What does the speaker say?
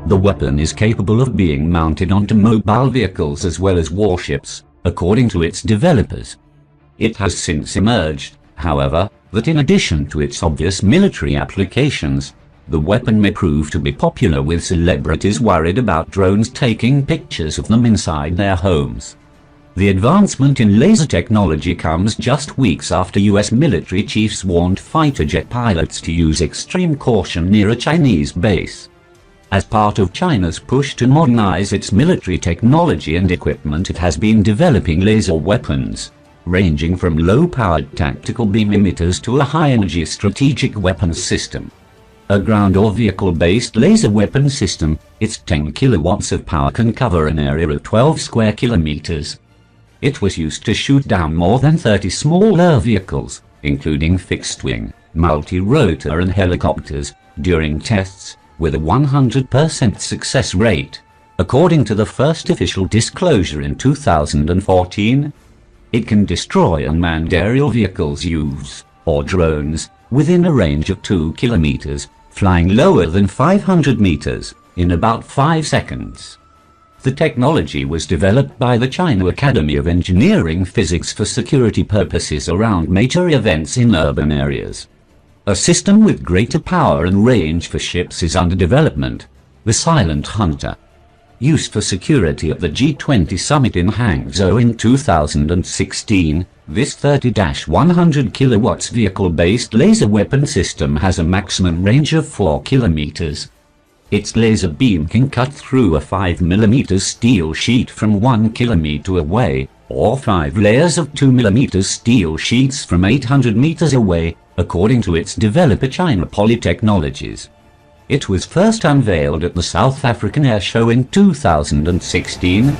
The weapon is capable of being mounted onto mobile vehicles as well as warships, according to its developers. It has since emerged, however, that in addition to its obvious military applications, the weapon may prove to be popular with celebrities worried about drones taking pictures of them inside their homes. The advancement in laser technology comes just weeks after US military chiefs warned fighter jet pilots to use extreme caution near a Chinese base. As part of China's push to modernize its military technology and equipment, it has been developing laser weapons, ranging from low-powered tactical beam emitters to a high-energy strategic weapons system. A ground or vehicle-based laser weapon system, its 10 kilowatts of power can cover an area of 12 square kilometers. It was used to shoot down more than 30 smaller vehicles, including fixed-wing, multi-rotor and helicopters, during tests, with a 100% success rate, according to the first official disclosure in 2014. It can destroy unmanned aerial vehicles, UAVs, or drones, within a range of 2 kilometers, flying lower than 500 meters, in about 5 seconds. The technology was developed by the China Academy of Engineering Physics for security purposes around major events in urban areas. A system with greater power and range for ships is under development, the Silent Hunter. Used for security at the G20 summit in Hangzhou in 2016, this 30-100 kilowatts vehicle-based laser weapon system has a maximum range of 4 kilometers. Its laser beam can cut through a 5 mm steel sheet from 1 kilometer away, or 5 layers of 2 mm steel sheets from 800 meters away, according to its developer China Poly Technologies. It was first unveiled at the South African Air Show in 2016.